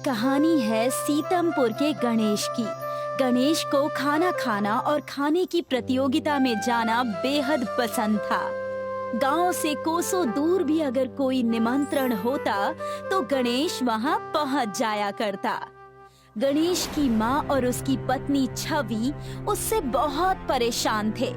कहानी है सीतमपुर के गणेश की। गणेश को खाना खाना और खाने की प्रतियोगिता में जाना बेहद पसंद था। गांव से कोसों दूर भी अगर कोई निमंत्रण होता तो गणेश वहां पहुंच जाया करता। गणेश की माँ और उसकी पत्नी छवि उससे बहुत परेशान थे।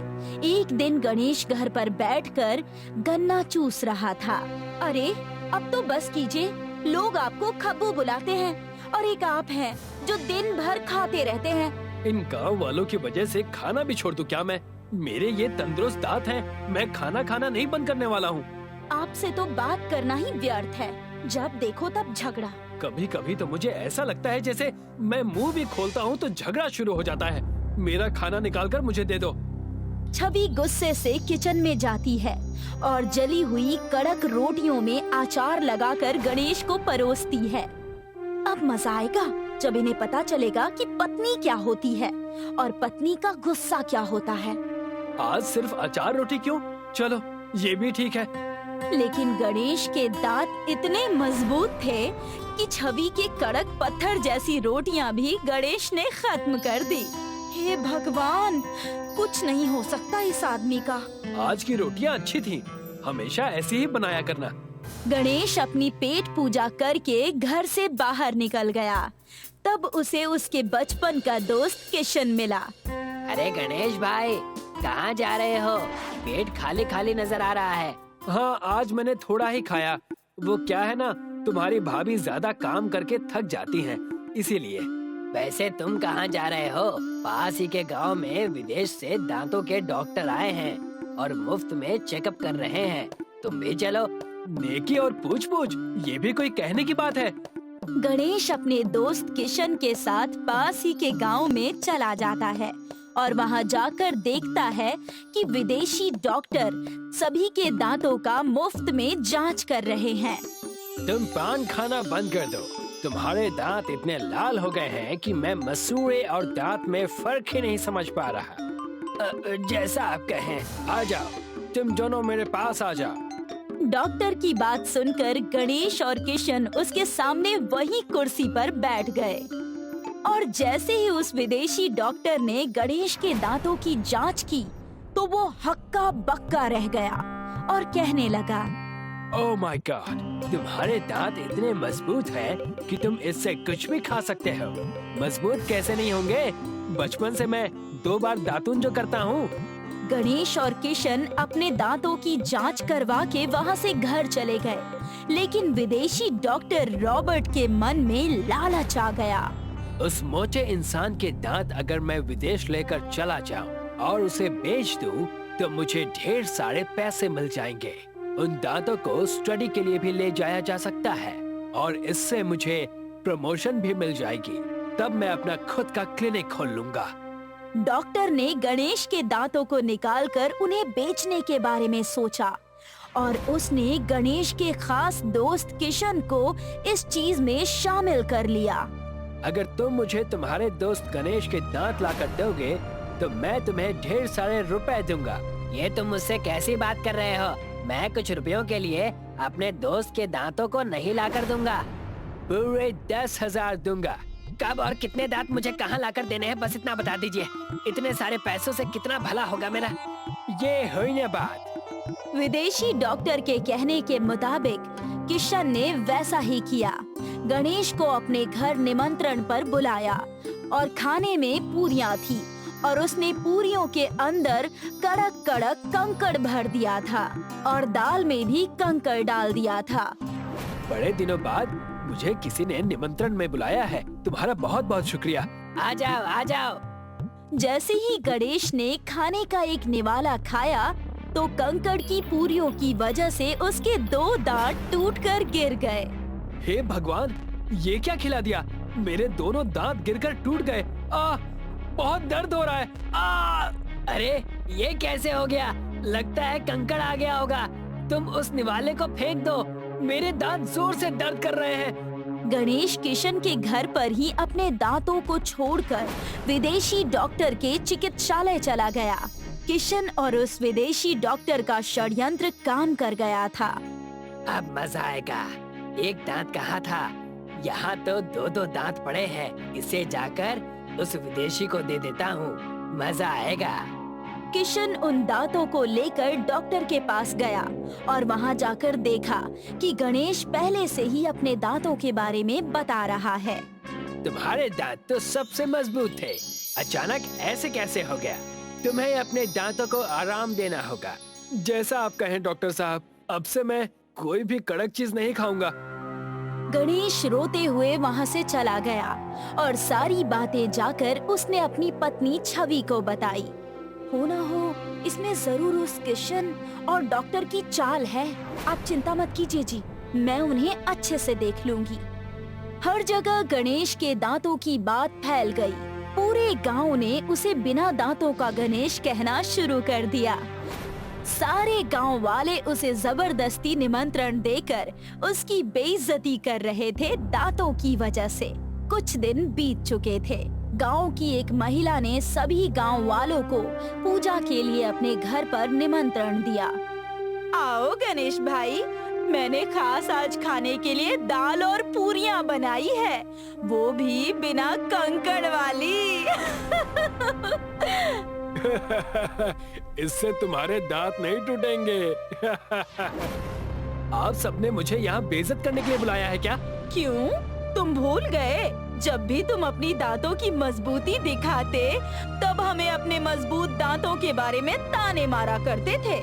एक दिन गणेश घर पर बैठकर गन्ना चूस रहा था। अरे अब तो बस कीजिए, लोग आपको खब्बू बुलाते हैं और एक आप हैं जो दिन भर खाते रहते हैं। इन गांव वालों की वजह से खाना भी छोड़ दूं क्या मैं? मेरे ये तंदुरुस्त दांत हैं, मैं खाना खाना नहीं बंद करने वाला हूँ। आपसे तो बात करना ही व्यर्थ है, जब देखो तब झगड़ा। कभी कभी तो मुझे ऐसा लगता है जैसे मैं मुंह भी खोलता हूँ तो झगड़ा शुरू हो जाता है। मेरा खाना निकाल कर मुझे दे दो। छवि गुस्से से किचन में जाती है और जली हुई कड़क रोटियों में अचार लगाकर गणेश को परोसती है। अब मजा आएगा जब इन्हें पता चलेगा कि पत्नी क्या होती है और पत्नी का गुस्सा क्या होता है। आज सिर्फ अचार रोटी क्यों? चलो ये भी ठीक है। लेकिन गणेश के दांत इतने मजबूत थे कि छवि के कड़क पत्थर जैसी रोटियां भी गणेश ने खत्म कर दी। हे भगवान, कुछ नहीं हो सकता इस आदमी का। आज की रोटियां अच्छी थीं, हमेशा ऐसी ही बनाया करना। गणेश अपनी पेट पूजा करके घर से बाहर निकल गया। तब उसे उसके बचपन का दोस्त किशन मिला। अरे गणेश भाई, कहाँ जा रहे हो? पेट खाली खाली नजर आ रहा है। हाँ, आज मैंने थोड़ा ही खाया। वो क्या है ना, तुम्हारी भाभी ज्यादा काम करके थक जाती हैं, इसीलिए। वैसे तुम कहाँ जा रहे हो? पास ही के गांव में विदेश से दांतों के डॉक्टर आए हैं और मुफ्त में चेकअप कर रहे हैं। तुम भी चलो। नेकी और पूछ पूछ, ये भी कोई कहने की बात है? गणेश अपने दोस्त किशन के साथ पास ही के गांव में चला जाता है और वहां जाकर देखता है कि विदेशी डॉक्टर सभी के दांतों का मुफ्त में जांच कर रहे हैं। तुम पान खाना बंद कर दो। तुम्हारे दांत इतने लाल हो गए हैं कि मैं मसूड़े और दांत में फर्क ही नहीं समझ पा रहा। जैसा आप कहें, आ जाओ, तुम दोनों मेरे पास आ जाओ। डॉक्टर की बात सुनकर गणेश और किशन उसके सामने वही कुर्सी पर बैठ गए और जैसे ही उस विदेशी डॉक्टर ने गणेश के दांतों की जांच की तो वो हक्का बक्का रह गया और कहने लगा, ओह माय गॉड, तुम्हारे दांत इतने मजबूत हैं कि तुम इससे कुछ भी खा सकते हो। मजबूत कैसे नहीं होंगे? बचपन से मैं 2 बार दातुन जो करता हूँ। गणेश और किशन अपने दांतों की जांच करवा के वहाँ से घर चले गए, लेकिन विदेशी डॉक्टर रॉबर्ट के मन में लालच आ गया। उस मोटे इंसान के दांत अगर मैं विदेश लेकर चला जाऊं और उसे बेच दूं, तो मुझे ढेर सारे पैसे मिल जाएंगे। उन दांतों को स्टडी के लिए भी ले जाया जा सकता है और इससे मुझे प्रमोशन भी मिल जाएगी। तब मैं अपना खुद का क्लिनिक खोल लूंगा। डॉक्टर ने गणेश के दांतों को निकालकर उन्हें बेचने के बारे में सोचा और उसने गणेश के खास दोस्त किशन को इस चीज में शामिल कर लिया। अगर तुम मुझे तुम्हारे दोस्त गणेश के दांत लाकर दोगे तो मैं तुम्हें ढेर सारे रुपए दूंगा। ये तुम मुझसे कैसी बात कर रहे हो? मैं कुछ रुपयों के लिए अपने दोस्त के दांतों को नहीं लाकर दूंगा। पूरे 10,000 दूंगा। कब और कितने दांत मुझे कहाँ लाकर देने हैं, बस इतना बता दीजिए। इतने सारे पैसों से कितना भला होगा मेरा। ये हुई ना बात। विदेशी डॉक्टर के कहने के मुताबिक किशन ने वैसा ही किया। गणेश को अपने घर निमंत्रण पर बुलाया और खाने में पूरियां थी और उसने पूरियों के अंदर कड़क कड़क कंकड़ भर दिया था और दाल में भी कंकड़ डाल दिया था। बड़े दिनों बाद मुझे किसी ने निमंत्रण में बुलाया है। तुम्हारा बहुत बहुत शुक्रिया। आ जाओ, आ जाओ। जैसे ही गणेश ने खाने का एक निवाला खाया तो कंकड़ की पूरियों की वजह से उसके 2 दांत टूटकर गिर गए। हे भगवान, ये क्या खिला दिया? मेरे दोनों दांत गिरकर टूट गए। बहुत दर्द हो रहा है। अरे ये कैसे हो गया? लगता है कंकड़ आ गया होगा। तुम उस निवाले को फेंक दो, मेरे दांत जोर से दर्द कर रहे हैं। गणेश किशन के घर पर ही अपने दांतों को छोड़कर विदेशी डॉक्टर के चिकित्सालय चला गया। किशन और उस विदेशी डॉक्टर का षड्यंत्र काम कर गया था। अब मजा आएगा। एक दांत कहाँ था? यहाँ तो दो दो दांत पड़े हैं, इसे जाकर उस विदेशी को दे देता हूँ, मजा आएगा। किशन उन दांतों को लेकर डॉक्टर के पास गया और वहां जाकर देखा कि गणेश पहले से ही अपने दांतों के बारे में बता रहा है। तुम्हारे दांत तो सबसे मजबूत थे, अचानक ऐसे कैसे हो गया? तुम्हें अपने दांतों को आराम देना होगा। जैसा आप कहें डॉक्टर साहब, अब से मैं कोई भी कड़क चीज नहीं खाऊंगा। गणेश रोते हुए वहां से चला गया और सारी बातें जाकर उसने अपनी पत्नी छवि को बताई। हो ना हो इसमें जरूर उस किशन और डॉक्टर की चाल है। आप चिंता मत कीजिए जी, मैं उन्हें अच्छे से देख लूंगी। हर जगह गणेश के दांतों की बात फैल गई। पूरे गांव ने उसे बिना दांतों का गणेश कहना शुरू कर दिया। सारे गांव वाले उसे जबरदस्ती निमंत्रण देकर उसकी बेइज्जती कर रहे थे दांतों की वजह से। कुछ दिन बीत चुके थे। गांव की एक महिला ने सभी गांव वालों को पूजा के लिए अपने घर पर निमंत्रण दिया। आओ गणेश भाई, मैंने खास आज खाने के लिए दाल और पूरियां बनाई है, वो भी बिना कंकड़ वाली। इससे तुम्हारे दांत नहीं टूटेंगे। आप सबने मुझे यहाँ बेइज्जत करने के लिए बुलाया है क्या? क्यों? तुम भूल गए? जब भी तुम अपनी दांतों की मजबूती दिखाते, तब हमें अपने मजबूत दांतों के बारे में ताने मारा करते थे।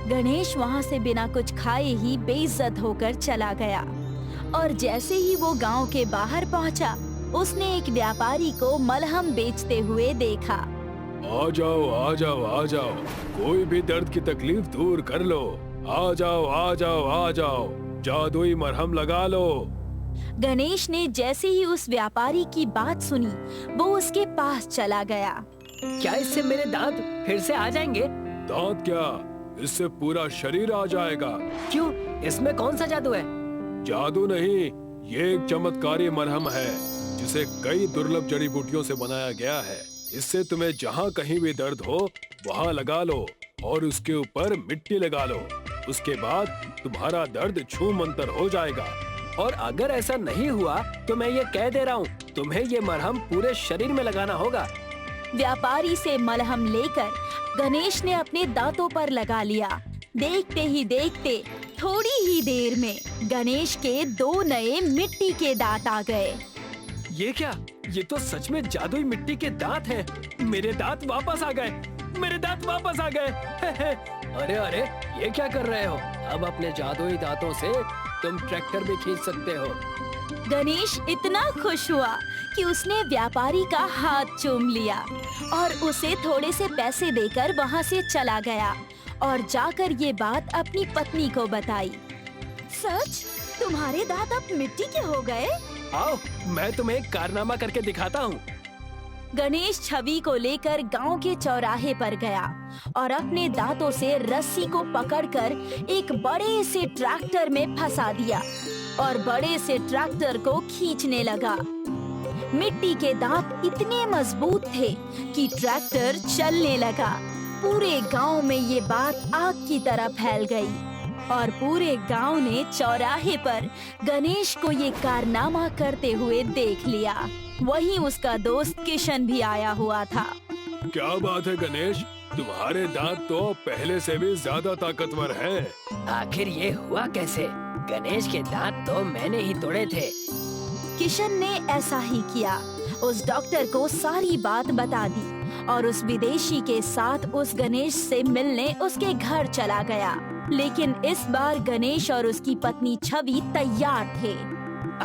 गणेश वहाँ से बिना कुछ खाए ही बेइज्जत होकर चला गया और जैसे ही वो गांव के बाहर पहुँचा, उसने एक व्यापारी को मलहम बेचते हुए देखा। आ जाओ, आ जाओ, आ जाओ, कोई भी दर्द की तकलीफ दूर कर लो। आ जाओ, आ जाओ, आ जाओ, जादुई मरहम लगा लो। गणेश ने जैसे ही उस व्यापारी की बात सुनी, वो उसके पास चला गया। क्या इससे मेरे दांत फिर से आ जाएंगे? दांत क्या, इससे पूरा शरीर आ जाएगा। क्यों? इसमें कौन सा जादू है? जादू नहीं, ये एक चमत्कारी मरहम है जिसे कई दुर्लभ जड़ी बूटियों से बनाया गया है। इससे तुम्हें जहाँ कहीं भी दर्द हो वहाँ लगा लो और उसके ऊपर मिट्टी लगा लो। उसके बाद तुम्हारा दर्द छूमंतर हो जाएगा। और अगर ऐसा नहीं हुआ तो मैं ये कह दे रहा हूँ, तुम्हें ये मरहम पूरे शरीर में लगाना होगा। व्यापारी से मलहम लेकर गणेश ने अपने दांतों पर लगा लिया। देखते ही देखते थोड़ी ही देर में गणेश के 2 नए मिट्टी के दांत आ गए। ये क्या? ये तो सच में जादुई मिट्टी के दांत हैं। मेरे दांत वापस आ गए, मेरे दांत वापस आ गए। अरे अरे, ये क्या कर रहे हो? अब अपने जादुई दांतों से तुम ट्रैक्टर भी खींच सकते हो। गणेश इतना खुश हुआ कि उसने व्यापारी का हाथ चूम लिया और उसे थोड़े से पैसे देकर वहाँ से चला गया और जाकर ये बात अपनी पत्नी को बताई। सच? तुम्हारे दांत अब मिट्टी के हो गए? आओ, मैं तुम्हें एक कारनामा करके दिखाता हूँ। गणेश छवि को लेकर गांव के चौराहे पर गया और अपने दांतों से रस्सी को पकड़कर एक बड़े से ट्रैक्टर में फंसा दिया और बड़े से ट्रैक्टर को खींचने लगा। मिट्टी के दांत इतने मजबूत थे कि ट्रैक्टर चलने लगा। पूरे गांव में ये बात आग की तरह फैल गई और पूरे गांव ने चौराहे पर गणेश को ये कारनामा करते हुए देख लिया। वहीं उसका दोस्त किशन भी आया हुआ था। क्या बात है गणेश, तुम्हारे दांत तो पहले से भी ज्यादा ताकतवर हैं। आखिर ये हुआ कैसे? गणेश के दांत तो मैंने ही तोड़े थे। किशन ने ऐसा ही किया। उस डॉक्टर को सारी बात बता दी और उस विदेशी के साथ उस गणेश से मिलने उसके घर चला गया। लेकिन इस बार गणेश और उसकी पत्नी छवि तैयार थे।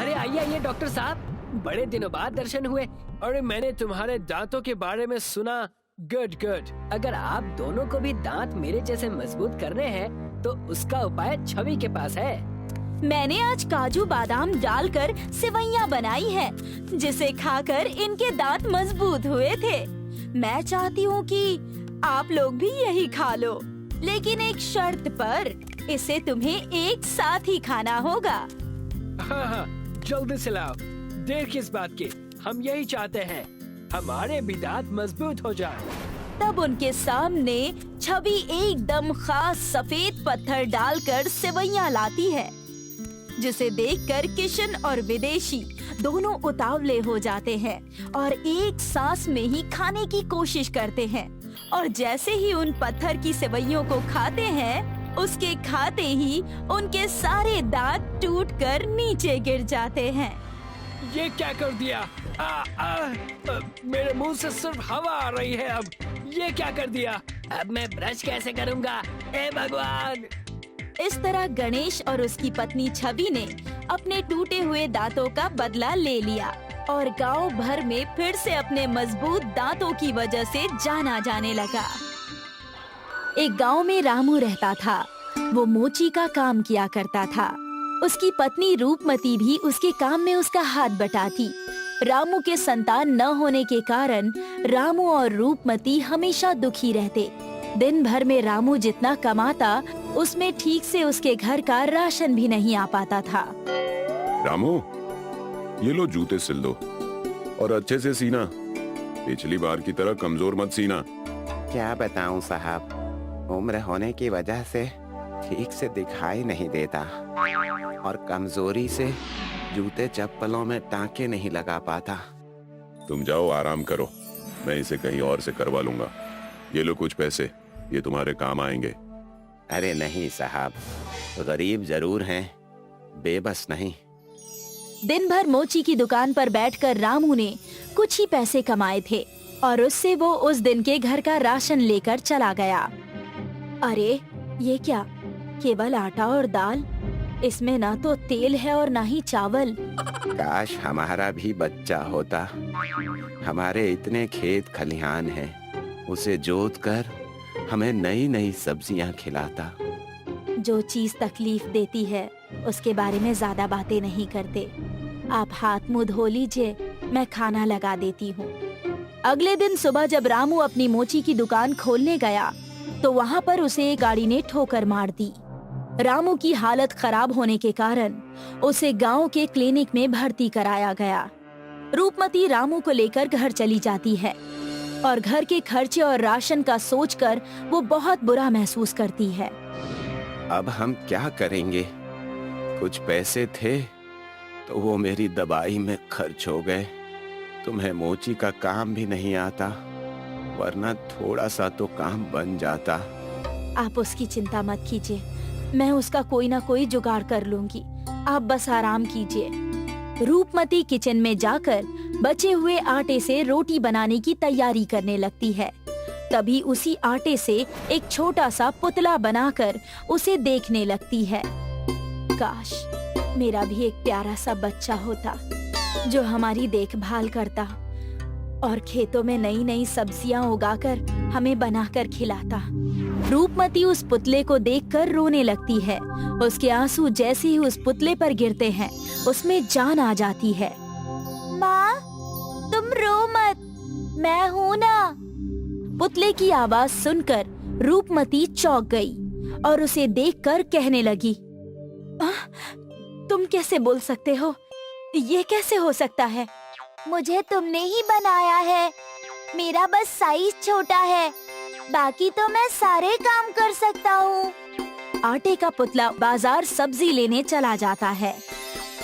अरे आइए आइए डॉक्टर साहब, बड़े दिनों बाद दर्शन हुए। अरे मैंने तुम्हारे दांतों के बारे में सुना। Good good. अगर आप दोनों को भी दांत मेरे जैसे मजबूत करने हैं, तो उसका उपाय छवि के पास है। मैंने आज काजू बादाम डालकर सेवइयां बनाई है, जिसे खाकर इनके दांत मजबूत हुए थे। मैं चाहती हूँ कि आप लोग भी यही खा लो, लेकिन एक शर्त पर। इसे तुम्हें एक साथ ही खाना होगा। हाँ हाँ, जल्दी से लाओ। देर किस बात की, हम यही चाहते हैं, हमारे भी दांत मजबूत हो जाए। तब उनके सामने छवि एकदम खास सफेद पत्थर डालकर सेवइयां लाती है। जिसे देखकर किशन और विदेशी दोनों उतावले हो जाते हैं और एक सांस में ही खाने की कोशिश करते हैं। और जैसे ही उन पत्थर की सेवइयों को खाते हैं, उसके खाते ही उनके सारे दांत टूटकर नीचे गिर जाते हैं। ये क्या कर दिया? मेरे मुंह से सिर्फ हवा आ रही है। अब ये क्या कर दिया? अब मैं ब्रश कैसे करूँगा? हे भगवान! इस तरह गणेश और उसकी पत्नी छवि ने अपने टूटे हुए दांतों का बदला ले लिया और गांव भर में फिर से अपने मजबूत दांतों की वजह से जाना जाने लगा। एक गांव में रामू रहता था। वो मोची का काम किया करता था। उसकी पत्नी रूपमती भी उसके काम में उसका हाथ बटाती। रामू के संतान न होने के कारण रामू और रूपमती हमेशा दुखी रहते। दिन भर में रामू जितना कमाता, उसमें ठीक से उसके घर का राशन भी नहीं आ पाता था। रामू, ये लो जूते सिल दो और अच्छे से सीना। पिछली बार की तरह कमजोर मत सीना। क्या बताऊं साहब, उम्र होने की वजह से ठीक से दिखाई नहीं देता और कमजोरी से जूते चप्पलों में टांके नहीं लगा पाता। तुम जाओ आराम करो, मैं इसे कहीं और से करवा लूंगा। ये लो कुछ पैसे, ये तुम्हारे काम आएंगे। अरे नहीं साहब, गरीब जरूर हैं, बेबस नहीं। दिन भर मोची की दुकान पर बैठकर रामू ने कुछ ही पैसे कमाए थे और उससे वो उस दिन के घर का राशन लेकर चला गया। अरे ये क्या, केवल आटा और दाल? इसमें ना तो तेल है और ना ही चावल। काश हमारा भी बच्चा होता। हमारे इतने खेत खलिहान हैं, उसे जोत कर हमें नई नई सब्जियां खिलाता। जो चीज तकलीफ देती है उसके बारे में ज्यादा बातें नहीं करते। आप हाथ मुंह धो लीजिए, मैं खाना लगा देती हूँ। अगले दिन सुबह जब रामू अपनी मोची की दुकान खोलने गया तो वहाँ पर उसे एक गाड़ी ने ठोकर मार दी। रामू की हालत खराब होने के कारण उसे गांव के क्लिनिक में भर्ती कराया गया। रूपमती रामू को लेकर घर चली जाती है और घर के खर्चे और राशन का सोचकर वो बहुत बुरा महसूस करती है। अब हम क्या करेंगे? कुछ पैसे थे तो वो मेरी दवाई में खर्च हो गए। तुम्हें मोची का काम भी नहीं आता, वरना थोड़ा सा तो काम बन जाता। आप उसकी चिंता मत कीजिए, मैं उसका कोई ना कोई जुगाड़ कर लूंगी। आप बस आराम कीजिए। रूपमती किचन में जाकर बचे हुए आटे से रोटी बनाने की तैयारी करने लगती है। तभी उसी आटे से एक छोटा सा पुतला बनाकर उसे देखने लगती है। काश मेरा भी एक प्यारा सा बच्चा होता जो हमारी देखभाल करता और खेतों में नई नई सब्जियां उगाकर हमें बनाकर खिलाता। रूपमती उस पुतले को देखकर रोने लगती है। उसके आंसू जैसे ही उस पुतले पर गिरते हैं, उसमें जान आ जाती है। माँ, तुम रो मत, मैं हूँ ना। पुतले की आवाज सुनकर रूपमती चौंक गई और उसे देखकर कहने लगी, तुम कैसे बोल सकते हो? ये कैसे हो सकता है? मुझे तुमने ही बनाया है। मेरा बस साइज छोटा है, बाकी तो मैं सारे काम कर सकता हूँ। आटे का पुतला बाजार सब्जी लेने चला जाता है।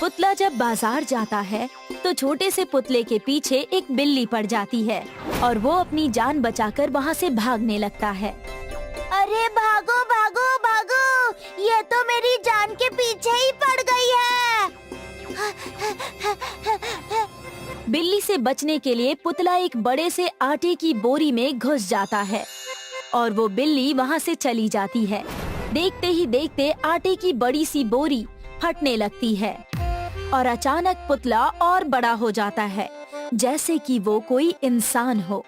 पुतला जब बाजार जाता है तो छोटे से पुतले के पीछे एक बिल्ली पड़ जाती है और वो अपनी जान बचाकर वहाँ से भागने लगता है। अरे भागो भागो भागो, ये तो मेरी जान के पीछे ही पड़ गई है। बिल्ली से बचने के लिए पुतला एक बड़े से आटे की बोरी में घुस जाता है और वो बिल्ली वहाँ से चली जाती है। देखते ही देखते आटे की बड़ी सी बोरी फटने लगती है और अचानक पुतला और बड़ा हो जाता है, जैसे कि वो कोई इंसान हो।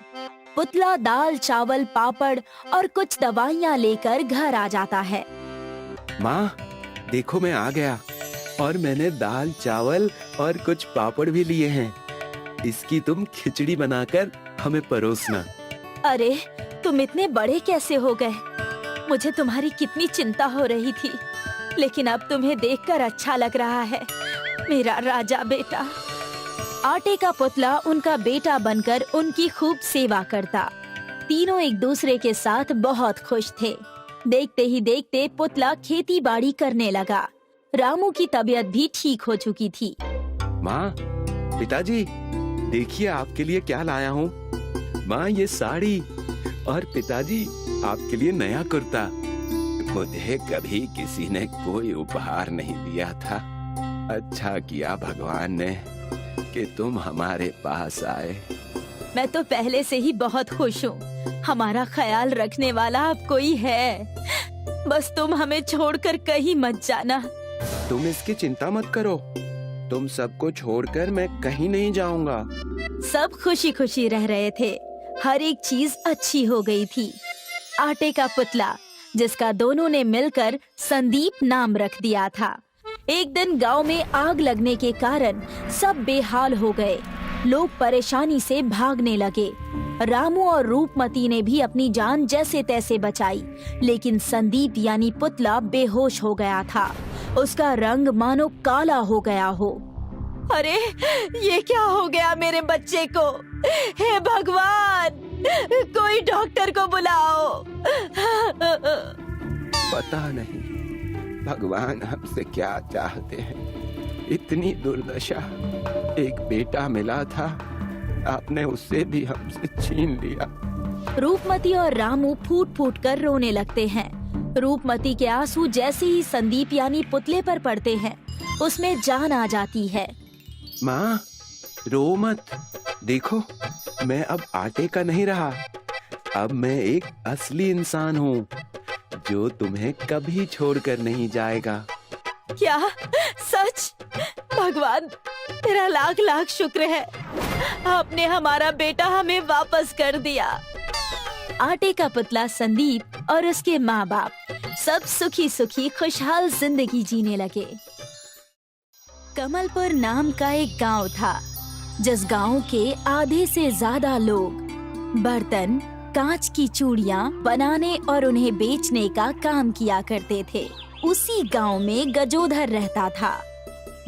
पुतला दाल, चावल, पापड़ और कुछ दवाइयाँ लेकर घर आ जाता है। माँ, देखो मैं आ गया और मैंने दाल, चावल और कुछ पापड़ भी लिए हैं। इसकी तुम खिचड़ी बनाकर हमें परोसना। अरे, तुम इतने बड़े कैसे हो गए? मुझे तुम्हारी कितनी चिंता हो रही थी, लेकिन अब तुम्हें देखकर अच्छा लग रहा है, मेरा राजा बेटा। आटे का पुतला उनका बेटा बनकर उनकी खूब सेवा करता। तीनों एक दूसरे के साथ बहुत खुश थे। देखते ही देखते पुतला खेती बाड़ी करने लगा। रामू की तबीयत भी ठीक हो चुकी थी। माँ, पिताजी, देखिए आपके लिए क्या लाया हूँ। माँ, ये साड़ी, और पिताजी आपके लिए नया कुर्ता। मुझे कभी किसी ने कोई उपहार नहीं दिया था। अच्छा किया भगवान ने कि तुम हमारे पास आए। मैं तो पहले से ही बहुत खुश हूँ। हमारा ख्याल रखने वाला अब कोई है। बस तुम हमें छोड़कर कहीं मत जाना। तुम इसकी चिंता मत करो। तुम सबको छोड़कर मैं कहीं नहीं जाऊंगा। सब खुशी खुशी रह रहे थे। हर एक चीज अच्छी हो गई थी। आटे का पुतला, जिसका दोनों ने मिलकर संदीप नाम रख दिया था। एक दिन गांव में आग लगने के कारण सब बेहाल हो गए। लोग परेशानी से भागने लगे। रामू और रूपमती ने भी अपनी जान जैसे तैसे बचाई, लेकिन संदीप यानी पुतला बेहोश हो गया था। उसका रंग मानो काला हो गया हो। अरे, ये क्या हो गया मेरे बच्चे को? हे भगवान, कोई डॉक्टर को बुलाओ। पता नहीं भगवान हमसे क्या चाहते हैं। इतनी दुर्दशा। एक बेटा मिला था, आपने उससे भी हमसे छीन लिया। रूपमती और रामू फूट फूट कर रोने लगते हैं। रूपमती के आंसू जैसे ही संदीप यानी पुतले पर पड़ते हैं, उसमें जान आ जाती है। माँ, रो मत। देखो, मैं अब आटे का नहीं रहा। अब मैं एक असली इंसान हूँ जो तुम्हें कभी छोड़कर नहीं जाएगा। क्या सच? भगवान, तेरा लाख लाख शुक्र है। आपने हमारा बेटा हमें वापस कर दिया। आटे का पुतला संदीप और उसके माँ बाप सब सुखी सुखी खुशहाल जिंदगी जीने लगे। कमलपुर नाम का एक गांव था, जिस गांव के आधे से ज्यादा लोग बर्तन, कांच की चूड़ियाँ बनाने और उन्हें बेचने का काम किया करते थे। उसी गांव में गजोधर रहता था,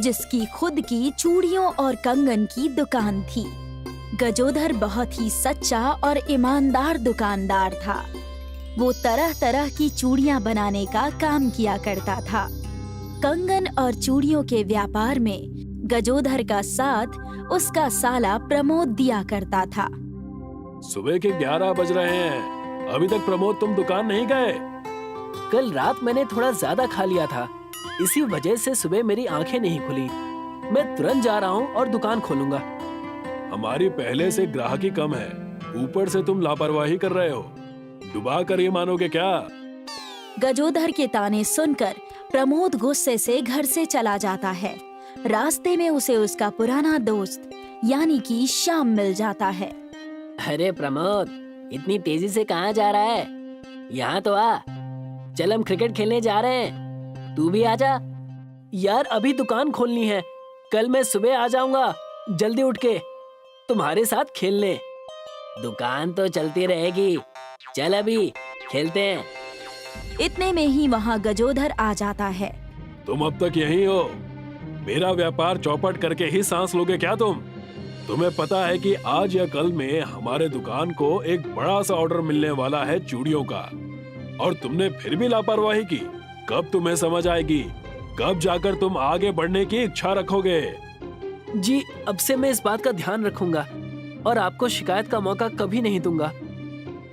जिसकी खुद की चूड़ियों और कंगन की दुकान थी। गजोधर बहुत ही सच्चा और ईमानदार दुकानदार था। वो तरह तरह की चूड़ियाँ बनाने का काम किया करता था। कंगन और चूड़ियों के व्यापार में गजोधर का साथ उसका साला प्रमोद दिया करता था। सुबह के 11 बज रहे हैं, अभी तक प्रमोद तुम दुकान नहीं गए? कल रात मैंने थोड़ा ज्यादा खा लिया था, इसी वजह से सुबह मेरी आंखें नहीं खुली। मैं तुरंत जा रहा हूँ और दुकान खोलूंगा। हमारी पहले से ग्राहकी कम है, ऊपर से तुम लापरवाही कर रहे हो। डुबा कर ये मानोगे क्या? गजोधर के ताने सुनकर प्रमोद गुस्से से घर से चला जाता है। रास्ते में उसे उसका पुराना दोस्त यानी कि श्याम मिल जाता है। अरे प्रमोद, इतनी तेजी से कहाँ जा रहा है? यहाँ तो आ, चल हम क्रिकेट खेलने जा रहे हैं, तू भी आजा। यार, अभी दुकान खोलनी है, कल मैं सुबह आ जाऊंगा जल्दी उठ के तुम्हारे साथ खेलने। दुकान तो चलती रहेगी, चल अभी खेलते हैं। इतने में ही वहाँ गजोधर आ जाता है। तुम अब तक यहीं हो? मेरा व्यापार चौपट करके ही सांस लोगे क्या तुम? तुम्हें पता है कि आज या कल में हमारे दुकान को एक बड़ा सा ऑर्डर मिलने वाला है चूड़ियों का, और तुमने फिर भी लापरवाही की। कब तुम्हें समझ आएगी? कब जाकर तुम आगे बढ़ने की इच्छा रखोगे? जी, अब से मैं इस बात का ध्यान रखूंगा और आपको शिकायत का मौका कभी नहीं दूंगा।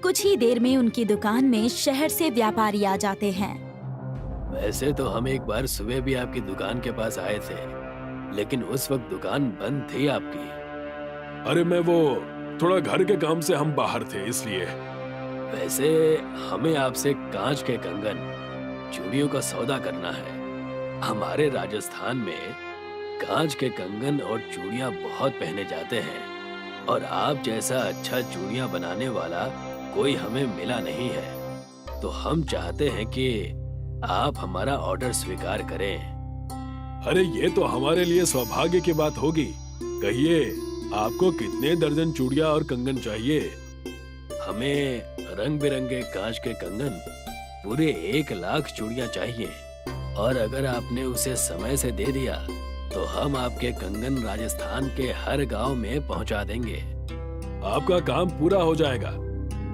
कुछ ही देर में उनकी दुकान में शहर से व्यापारी आ जाते हैं। वैसे तो हम एक बार सुबह भी आपकी दुकान के पास आए थे, लेकिन उस वक्त दुकान बंद थी आपकी। अरे मैं वो थोड़ा घर के काम से हम बाहर थे इसलिए। वैसे हमें आपसे कांच के कंगन, चूड़ियों का सौदा करना है। हमारे राजस्थान में कांच के कंगन और चूड़ियां बहुत पहने जाते हैं, और आप जैसा अच्छा चूड़ियां बनाने वाला कोई हमें मिला नहीं है। तो हम चाहते हैं कि आप हमारा ऑर्डर स्वीकार करें। अरे ये तो हमारे लिए सौभाग्य की बात होगी। कहिए, आपको कितने दर्जन चूड़ियां और कंगन चाहिए? हमें रंग बिरंगे कांच के कंगन पूरे 1 लाख चूड़ियां चाहिए, और अगर आपने उसे समय से दे दिया तो हम आपके कंगन राजस्थान के हर गांव में पहुंचा देंगे। आपका काम पूरा हो जाएगा।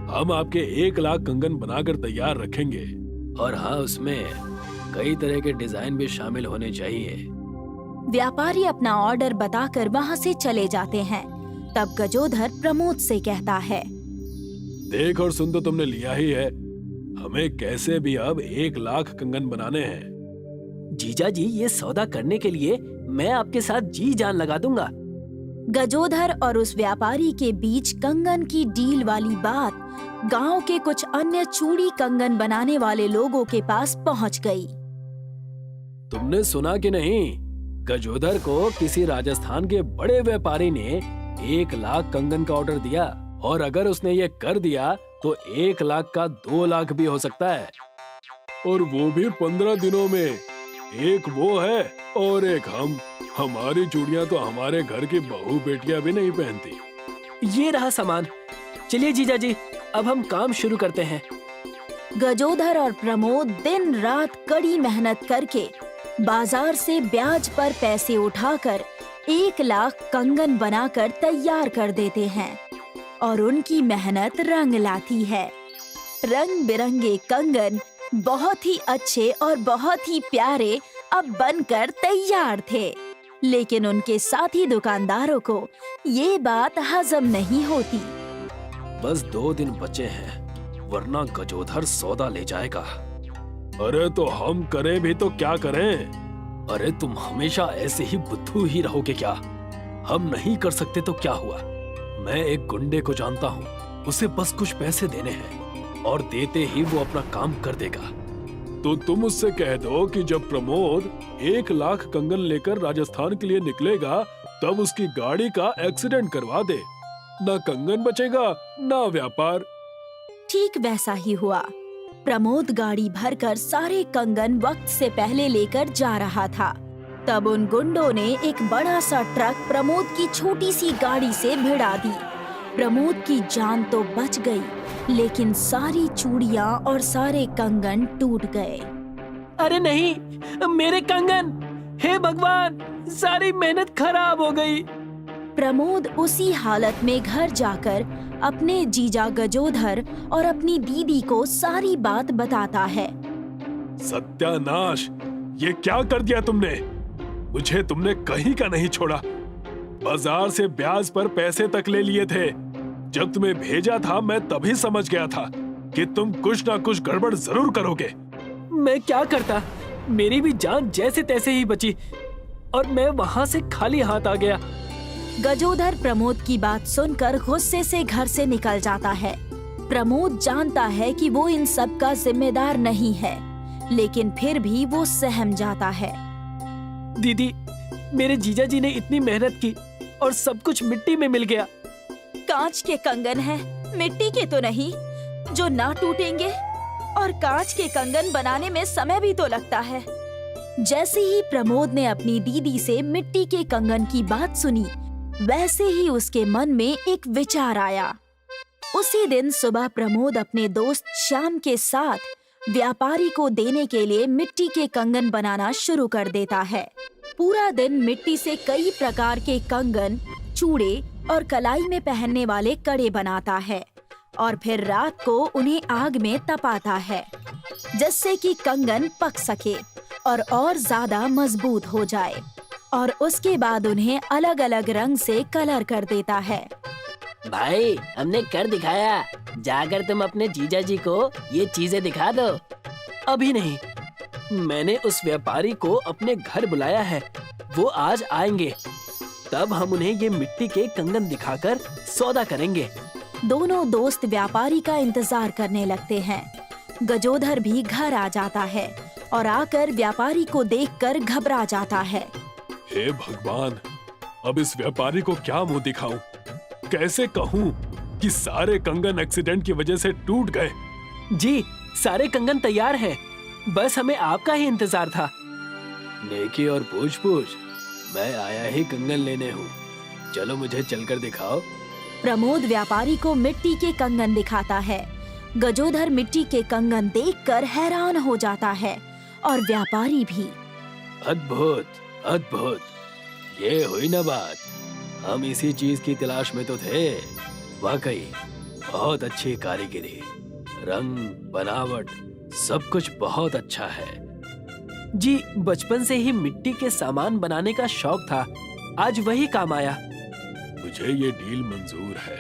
हम आपके 1 लाख कंगन बनाकर तैयार रखेंगे। और हाँ, उसमें कई तरह के डिजाइन भी शामिल होने चाहिए। व्यापारी अपना ऑर्डर बताकर वहाँ से चले जाते हैं। तब गजोधर प्रमोद से कहता है, देख और सुन तो तुमने लिया ही है, हमें कैसे भी अब 1 लाख कंगन बनाने हैं। जीजा जी, ये सौदा करने के लिए मैं आपके साथ जी जान लगा दूंगा। गजोधर और उस व्यापारी के बीच कंगन की डील वाली बात गांव के कुछ अन्य चूड़ी कंगन बनाने वाले लोगों के पास पहुंच गई। तुमने सुना कि नहीं, गजोधर को किसी राजस्थान के बड़े व्यापारी ने 1 लाख कंगन का ऑर्डर दिया, और अगर उसने ये कर दिया तो 1 लाख का 2 लाख भी हो सकता है, और वो भी 15 दिनों में। एक वो है और एक हम। हमारी चूड़ियां तो हमारे घर की बहू बेटियां भी नहीं पहनती। ये रहा सामान। चलिए जीजा जी, अब हम काम शुरू करते हैं। गजोधर और प्रमोद दिन रात कड़ी मेहनत करके बाजार से ब्याज पर पैसे उठाकर 1 लाख कंगन बनाकर तैयार कर देते हैं, और उनकी मेहनत रंग लाती है। रंग बिरंगे कंगन बहुत ही अच्छे और बहुत ही प्यारे अब बनकर तैयार थे, लेकिन उनके साथी दुकानदारों को ये बात हजम नहीं होती। बस 2 दिन बचे हैं, वरना गजोधर सौदा ले जाएगा। अरे तो हम करें भी तो क्या करें? अरे तुम हमेशा ऐसे ही बुद्धू ही रहोगे क्या? हम नहीं कर सकते तो क्या हुआ? मैं एक गुंडे को जानता हूँ, उसे बस कुछ पैसे देने हैं और देते ही वो अपना काम कर देगा। तो तुम उससे कह दो कि जब प्रमोद 1 लाख कंगन लेकर राजस्थान के लिए निकलेगा, तब उसकी गाड़ी का एक्सीडेंट करवा दे। ना कंगन बचेगा, ना व्यापार। ठीक वैसा ही हुआ। प्रमोद गाड़ी भरकर सारे कंगन वक्त से पहले लेकर जा रहा था। तब उन गुंडों ने एक बड़ा सा ट्रक प्रमोद की छोटी सी गाड़ी से भिड़ा दी। प्रमोद की जान तो बच गई, लेकिन सारी चूड़ियां और सारे कंगन टूट गए। अरे नहीं, मेरे कंगन! हे भगवान, सारी मेहनत खराब हो गई। प्रमोद उसी हालत में घर जाकर अपने जीजा गजोधर और अपनी दीदी को सारी बात बताता है। सत्यानाश! ये क्या कर दिया तुमने? मुझे तुमने कहीं का नहीं छोड़ा। बाजार से ब्याज पर पैसे तक ले लिए थे। जब तुम्हें भेजा था मैं तभी समझ गया था कि तुम कुछ ना कुछ गड़बड़ जरूर करोगे। मैं क्या करता, मेरी भी जान जैसे तैसे ही बची और मैं वहाँ से खाली हाथ आ गया। गजोधर प्रमोद की बात सुनकर गुस्से से घर से निकल जाता है। प्रमोद जानता है कि वो इन सब का जिम्मेदार नहीं है, लेकिन फिर भी वो सहम जाता है। दीदी, मेरे जीजा जी ने इतनी मेहनत की और सब कुछ मिट्टी में मिल गया। कांच के कंगन हैं, मिट्टी के तो नहीं, जो ना टूटेंगे। और कांच के कंगन बनाने में समय भी तो लगता है। जैसे ही प्रमोद ने अपनी दीदी से मिट्टी के कंगन की बात सुनी, वैसे ही उसके मन में एक विचार आया। उसी दिन सुबह प्रमोद अपने दोस्त श्याम के साथ व्यापारी को देने के लिए मिट्टी के कंगन बनाना शुरू कर देता है। पूरा दिन मिट्टी से कई प्रकार के कंगन, चूड़े और कलाई में पहनने वाले कड़े बनाता है, और फिर रात को उन्हें आग में तपाता है, जिससे कि कंगन पक सके और ज्यादा मजबूत हो जाए। और उसके बाद उन्हें अलग अलग रंग से कलर कर देता है। भाई, हमने कर दिखाया। जाकर तुम अपने जीजा जी को ये चीजें दिखा दो। अभी नहीं, मैंने उस व्यापारी को अपने घर बुलाया है। वो आज आएंगे, तब हम उन्हें ये मिट्टी के कंगन दिखाकर सौदा करेंगे। दोनों दोस्त व्यापारी का इंतजार करने लगते हैं। गजोधर भी घर आ जाता है और आकर व्यापारी को देखकर घबरा जाता है। हे भगवान, अब इस व्यापारी को क्या मुंह दिखाऊं? कैसे कहूं कि सारे कंगन एक्सीडेंट की वजह से टूट गए? जी, सारे कंगन तैयार हैं, बस हमें आपका ही इंतजार था। नेकी और पूछ-पूछ, मैं आया ही कंगन लेने हूँ। चलो मुझे चलकर दिखाओ। प्रमोद व्यापारी को मिट्टी के कंगन दिखाता है। गजोधर मिट्टी के कंगन देखकर हैरान हो जाता है, और व्यापारी भी। अद्भुत, अद्भुत, ये हुई ना बात। हम इसी चीज की तलाश में तो थे। वाकई बहुत अच्छी कारीगरी, रंग, बनावट, सब कुछ बहुत अच्छा है। जी, बचपन से ही मिट्टी के सामान बनाने का शौक था। आज वही काम आया। मुझे ये डील मंजूर है।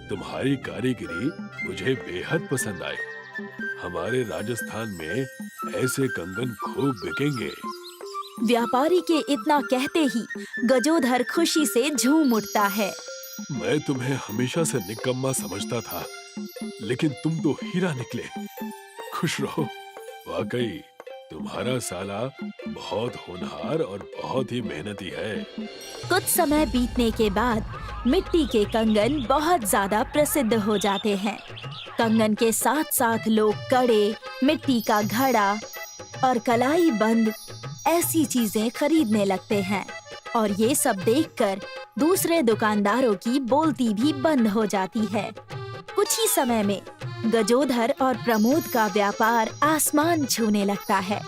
तुम्हारी कारीगरी मुझे बेहद पसंद आई। हमारे राजस्थान में ऐसे कंगन खूब बिकेंगे। व्यापारी के इतना कहते ही गजोधर खुशी से झूम उठता है। मैं तुम्हें हमेशा से निकम्मा समझता था, लेकिन तुम तो हीरा निकले। खुश रहो। वाकई तुम्हारा साला बहुत होनहार और बहुत ही मेहनती है। कुछ समय बीतने के बाद मिट्टी के कंगन बहुत ज्यादा प्रसिद्ध हो जाते हैं। कंगन के साथ साथ लोग कड़े, मिट्टी का घड़ा और कलाई बंद ऐसी चीजें खरीदने लगते हैं और ये सब देखकर दूसरे दुकानदारों की बोलती भी बंद हो जाती है। कुछ ही समय में गजोधर और प्रमोद का व्यापार आसमान छूने लगता है।